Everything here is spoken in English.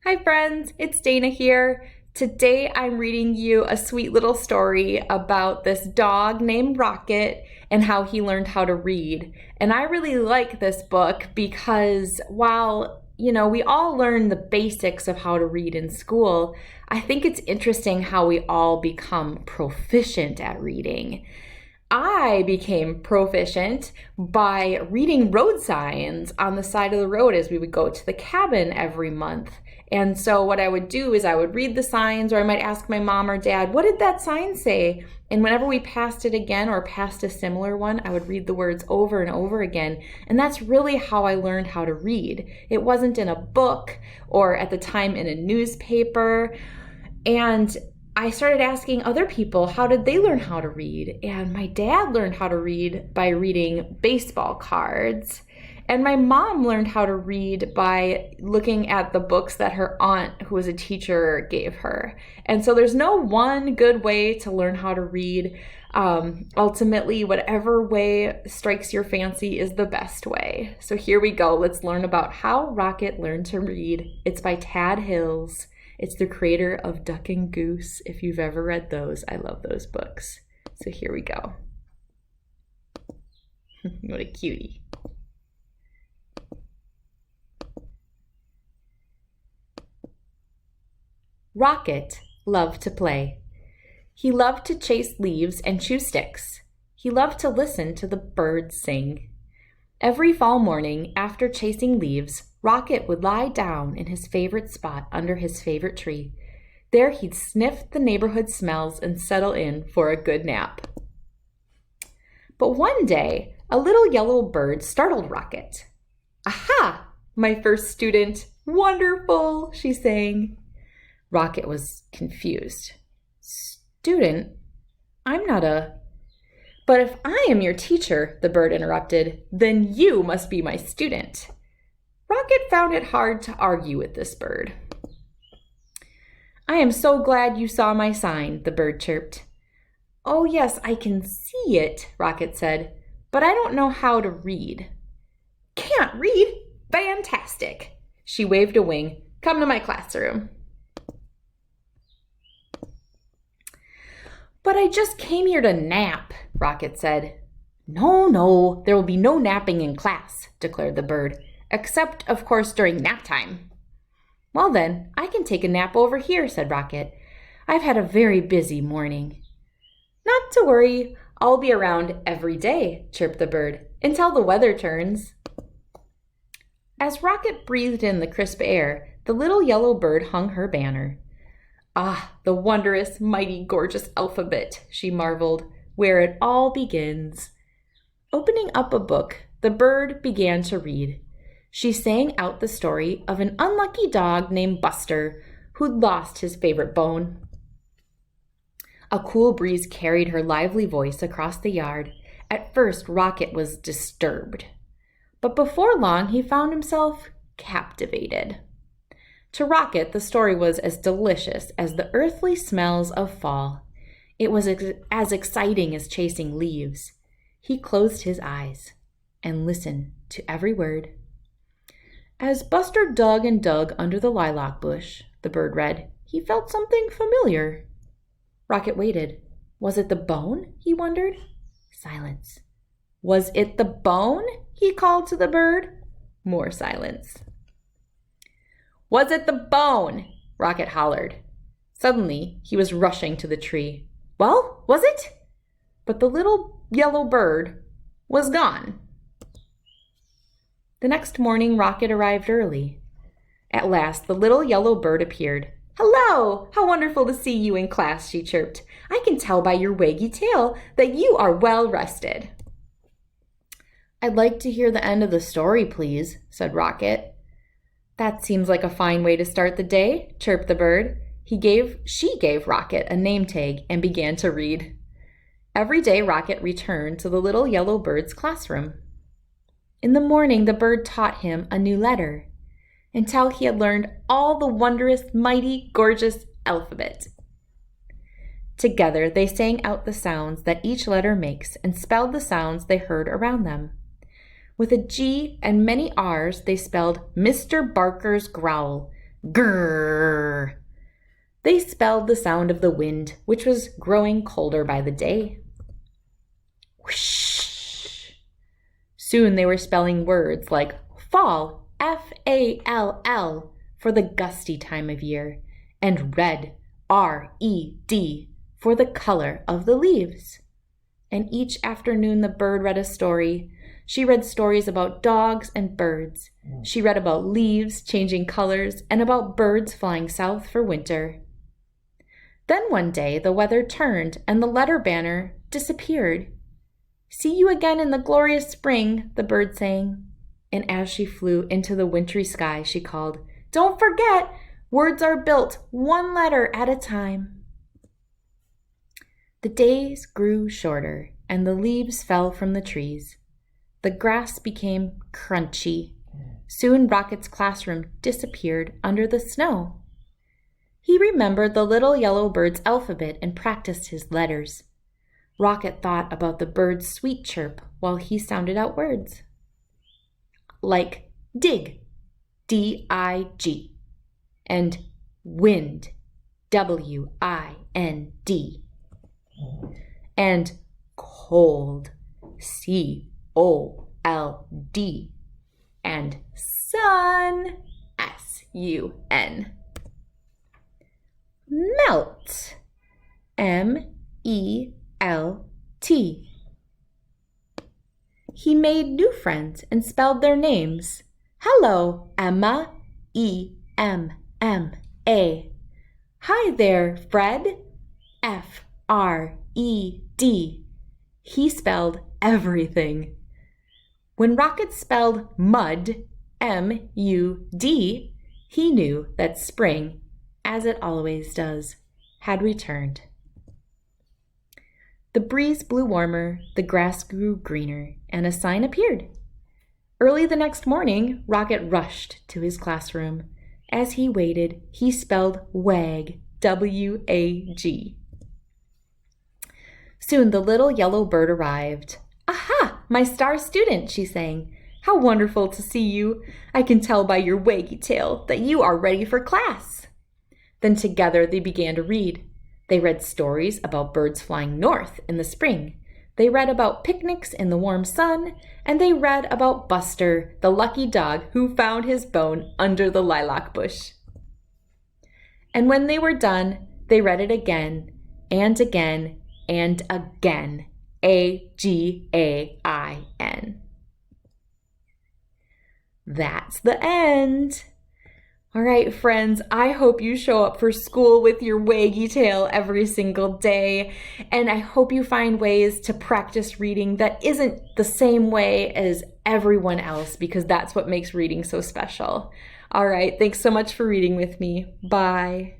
Hi friends, it's Dana here. Today I'm reading you a sweet little story about this dog named Rocket and how he learned how to read. And I really like this book because while, we all learn the basics of how to read in school, I think it's interesting how we all become proficient at reading. I became proficient by reading road signs on the side of the road as we would go to the cabin every month. And so what I would do is I would read the signs, or I might ask my mom or dad, what did that sign say? And whenever we passed it again or passed a similar one, I would read the words over and over again. And that's really how I learned how to read. It wasn't in a book or at the time in a newspaper. And I started asking other people, how did they learn how to read? And my dad learned how to read by reading baseball cards. And my mom learned how to read by looking at the books that her aunt, who was a teacher, gave her. And so there's no one good way to learn how to read. Ultimately, whatever way strikes your fancy is the best way. So here we go. Let's learn about how Rocket learned to read. It's by Tad Hills. It's the creator of Duck and Goose. If you've ever read those, I love those books. So here we go. What a cutie. Rocket loved to play. He loved to chase leaves and chew sticks. He loved to listen to the birds sing. Every fall morning, after chasing leaves, Rocket would lie down in his favorite spot under his favorite tree. There he'd sniff the neighborhood smells and settle in for a good nap. But one day, a little yellow bird startled Rocket. "Aha! My first student! Wonderful!" she sang. Rocket was confused. "Student? I'm not a..." "But if I am your teacher," the bird interrupted, "then you must be my student." Rocket found it hard to argue with this bird. "I am so glad you saw my sign," the bird chirped. "Oh yes, I can see it," Rocket said, "but I don't know how to read." "Can't read? Fantastic!" She waved a wing. "Come to my classroom." "But I just came here to nap," Rocket said. No, there will be no napping in class," declared the bird, "except, of course, during nap time." "Well then, I can take a nap over here," said Rocket. "I've had a very busy morning." "Not to worry, I'll be around every day," chirped the bird, "until the weather turns." As Rocket breathed in the crisp air, the little yellow bird hung her banner. "Ah, the wondrous, mighty, gorgeous alphabet," she marveled, "where it all begins." Opening up a book, the bird began to read. She sang out the story of an unlucky dog named Buster who'd lost his favorite bone. A cool breeze carried her lively voice across the yard. At first, Rocket was disturbed, but before long he found himself captivated. To Rocket, the story was as delicious as the earthly smells of fall. It was as exciting as chasing leaves. He closed his eyes and listened to every word. As Buster dug and dug under the lilac bush, the bird read, he felt something familiar. Rocket waited. Was it the bone? He wondered. Silence. Was it the bone? He called to the bird. More silence. Was it the bone? Rocket hollered. Suddenly, he was rushing to the tree. Well, was it? But the little yellow bird was gone. The next morning, Rocket arrived early. At last, the little yellow bird appeared. "Hello! How wonderful to see you in class," she chirped. "I can tell by your waggy tail that you are well rested." "I'd like to hear the end of the story, please," said Rocket. "That seems like a fine way to start the day," chirped the bird. She gave Rocket a name tag and began to read. Every day, Rocket returned to the little yellow bird's classroom. In the morning, the bird taught him a new letter, until he had learned all the wondrous, mighty, gorgeous alphabet. Together, they sang out the sounds that each letter makes and spelled the sounds they heard around them. With a G and many R's, they spelled Mr. Barker's growl, Grrr. They spelled the sound of the wind, which was growing colder by the day. Whoosh. Soon they were spelling words like fall, F-A-L-L, for the gusty time of year, and red, R-E-D, for the color of the leaves. And each afternoon the bird read a story. She read stories about dogs and birds. She read about leaves changing colors and about birds flying south for winter. Then one day the weather turned and the letter banner disappeared. "See you again in the glorious spring," the bird sang. And as she flew into the wintry sky, she called, "Don't forget, words are built one letter at a time." The days grew shorter, and the leaves fell from the trees. The grass became crunchy. Soon Rocket's classroom disappeared under the snow. He remembered the little yellow bird's alphabet and practiced his letters. Rocket thought about the bird's sweet chirp while he sounded out words. Like dig, D-I-G, and wind, W-I-N-D. And cold, C-O-L-D, and sun, S-U-N. Melt, M-E-L-T. He made new friends and spelled their names. Hello, Emma, E-M-M-A. Hi there, Fred, F-R-E-D. He spelled everything. When Rocket spelled mud, M-U-D, he knew that spring, as it always does, had returned. The breeze blew warmer, the grass grew greener, and a sign appeared. Early the next morning, Rocket rushed to his classroom. As he waited, he spelled wag, W-A-G. Soon the little yellow bird arrived. "Aha, my star student," she sang. "How wonderful to see you. I can tell by your waggy tail that you are ready for class." Then together they began to read. They read stories about birds flying north in the spring. They read about picnics in the warm sun, and they read about Buster, the lucky dog who found his bone under the lilac bush. And when they were done, they read it again and again and again. A-G-A-I-N. That's the end. All right, friends, I hope you show up for school with your waggy tail every single day, and I hope you find ways to practice reading that isn't the same way as everyone else, because that's what makes reading so special. All right, thanks so much for reading with me. Bye.